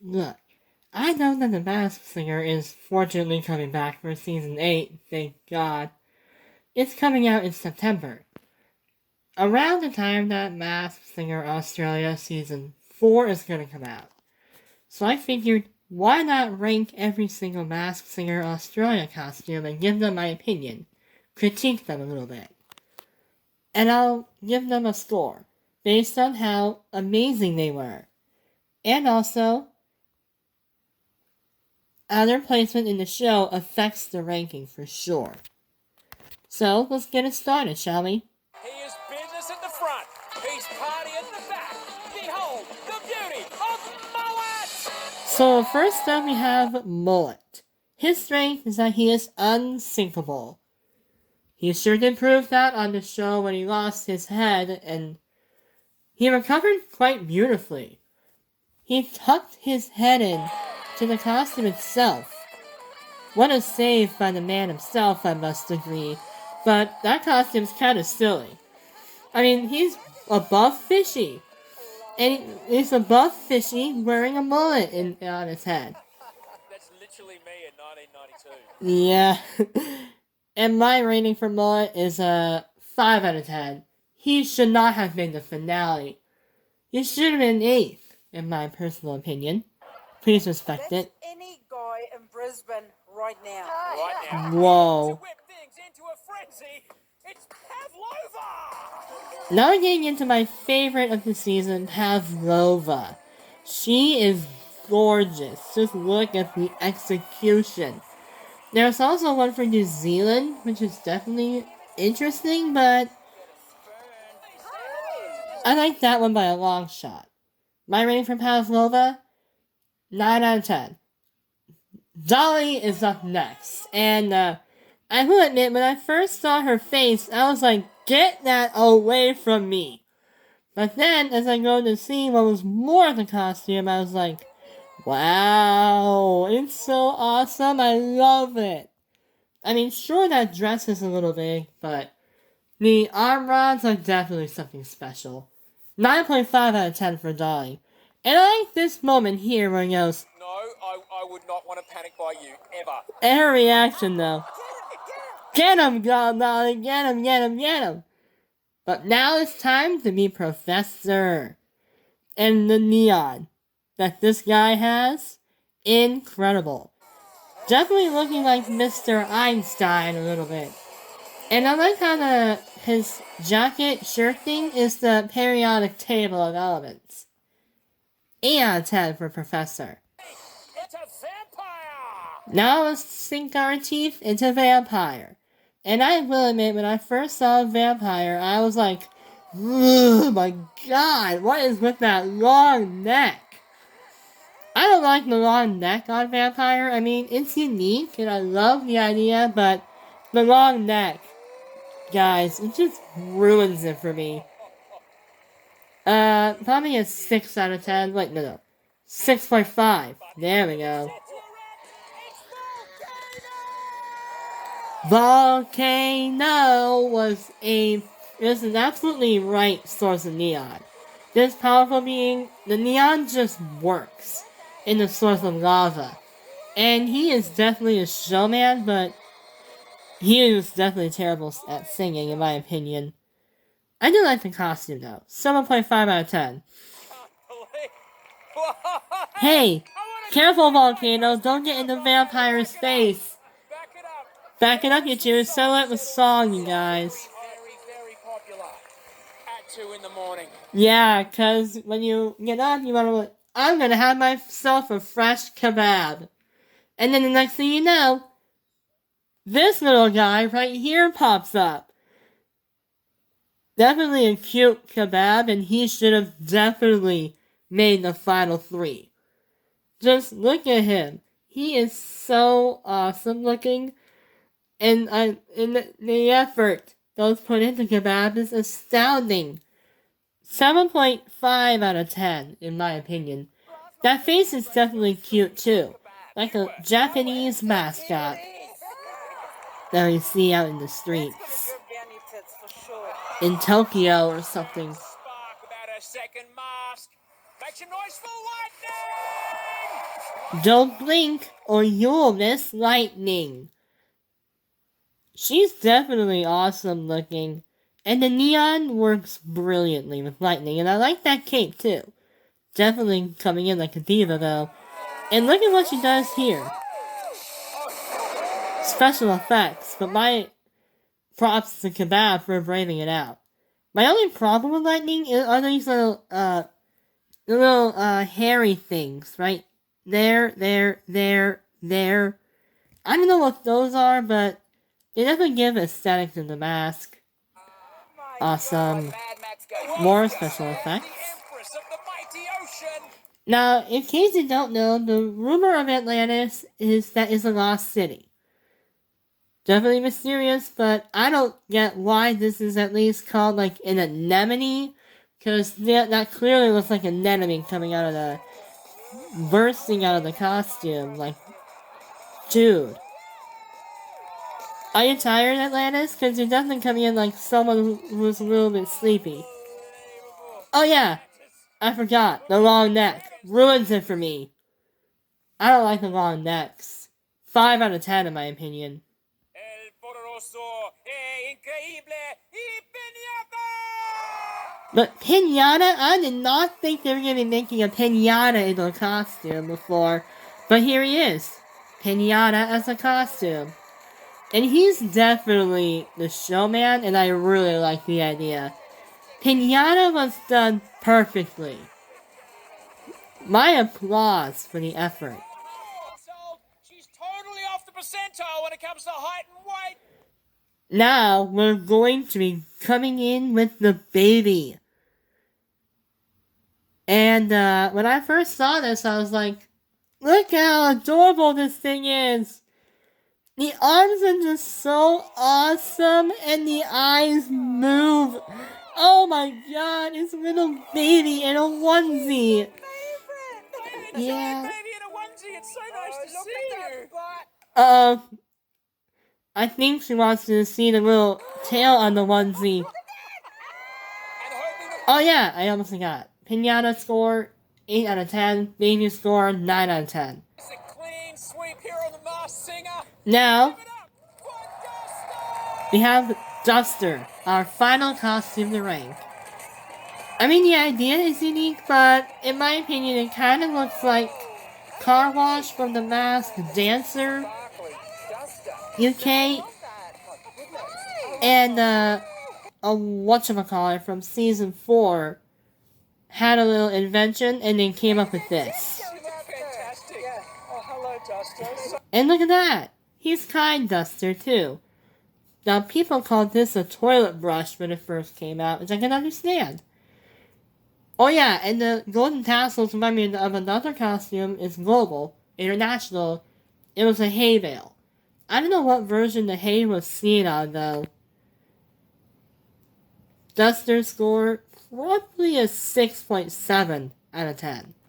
Look, I know that The Masked Singer is fortunately coming back for season 8, thank God. It's coming out in September, around the time that Masked Singer Australia season 4 is going to come out. So I figured, why not rank every single Masked Singer Australia costume and give them my opinion, critique them a little bit. And I'll give them a score, based on how amazing they were. And also, how their placement in the show affects the ranking for sure. So, let's get it started, shall we? He is business at the front. He's party at the back. Behold, the beauty of Mullet! So, first up we have Mullet. His strength is that he is unsinkable. He sure did prove that on the show when he lost his head, and he recovered quite beautifully. He tucked his head in to the costume itself. What a save by the man himself, I must agree, but that costume's kinda silly. I mean, he's above Fishy, and he's above Fishy wearing a mullet on his head. That's literally me in 1992. Yeah. And my rating for Mullet is a 5 out of 10. He should not have been the finale. He should have been 8th, in my personal opinion. Please respect it. Any guy in Brisbane right now. Right now. Whoa. To whip things into a frenzy, it's Pavlova! Now getting into my favorite of the season, Pavlova. She is gorgeous. Just look at the execution. There's also one for New Zealand, which is definitely interesting, but I like that one by a long shot. My rating for Pavlova, 9 out of 10. Dolly is up next, and I will admit, when I first saw her face, I was like, get that away from me. But then, as I go to see what was more of the costume, I was like, wow, it's so awesome, I love it. I mean, sure, that dress is a little big, but the arm rods are definitely something special. 9.5 out of 10 for Dolly. And I like this moment here where he goes, No, I would not want to panic by you, ever. and her reaction though, get him, Dolly, get him, get him, get him. But now it's time to be Professor. And the neon that this guy has, incredible. Definitely looking like Mr. Einstein a little bit. And I like how his jacket shirt thing is the periodic table of elements. 8 out of 10 for Professor. It's a vampire! Now let's sink our teeth into Vampire. And I will admit, when I first saw Vampire, I was like, oh my god, what is with that long neck? I don't like the long neck on Vampire. I mean, it's unique, and I love the idea, but the long neck, guys, it just ruins it for me. Probably a 6 out of 10. Wait, no. 6.5. There we go. Volcano was an absolutely right source of neon. This powerful being, the neon just works in the source of lava. And he is definitely a showman, but he is definitely terrible at singing, in my opinion. I do like the costume, though. 7.5 out of 10. Hey, careful, Volcano. Don't get in the vampire's face. Back it up, you two. Settle it with song, you guys. Very, very popular. At 2 in the morning. Yeah, cause when you get up, you wanna, I'm gonna have myself a fresh kebab. And then the next thing you know, this little guy right here pops up. Definitely a cute kebab, and he should have definitely made the final 3. Just look at him. He is so awesome looking. And the effort that was put into kebab is astounding. 7.5 out of 10, in my opinion. That face is definitely cute too. Like a Japanese mascot that we see out in the streets. In Tokyo or something. Spark about a second mask. Make some noise for lightning! Don't blink or you'll miss lightning. She's definitely awesome looking. And the neon works brilliantly with lightning. And I like that cape too. Definitely coming in like a diva though. And look at what she does here. Special effects. But my props to Kebab for braving it out. My only problem with lightning are these little hairy things, right? There. I don't know what those are, but they definitely give aesthetic to the mask. Awesome. More special effects. Now, in case you don't know, the rumor of Atlantis is that it's a lost city. Definitely mysterious, but I don't get why this is at least called like an anemone, because that clearly looks like an anemone coming out of bursting out of the costume. Like, dude. Are you tired, Atlantis? Because you're definitely coming in like someone who's a little bit sleepy. Oh yeah, I forgot. The long neck. Ruins it for me. I don't like the long necks. 5 out of 10 in my opinion. But Pinata? I did not think they were going to be making a Pinata into a costume before. But here he is. Pinata as a costume. And he's definitely the showman, and I really like the idea. Pinata was done perfectly. My applause for the effort. She's totally off the percentile when it comes to height and weight. Now, we're going to be coming in with the baby. And when I first saw this, I was like, look how adorable this thing is. The arms are just so awesome, and the eyes move. Oh my god, it's a little baby in a onesie. Yeah. Baby in a onesie, it's so nice to see you. I think she wants to see the little tail on the onesie. Oh yeah, I almost forgot. Pinata score 8 out of 10. Baby score 9 out of 10. It's a clean sweep here on the Masked Singer. Now, we have Duster, our final costume to rank. I mean, the idea is unique, but in my opinion, it kind of looks like Car Wash from the Masked Dancer UK, and whatchamacallit from season 4 had a little invention and then came up with this. Fantastic. Oh, hello, Duster. And look at that! He's kind Duster too. Now, people called this a toilet brush when it first came out, which I can understand. Oh yeah, and the golden tassels remind me of another costume. It's global, international. It was a hay bale. I don't know what version the hay was seen on though. Duster score probably a 6.7 out of 10.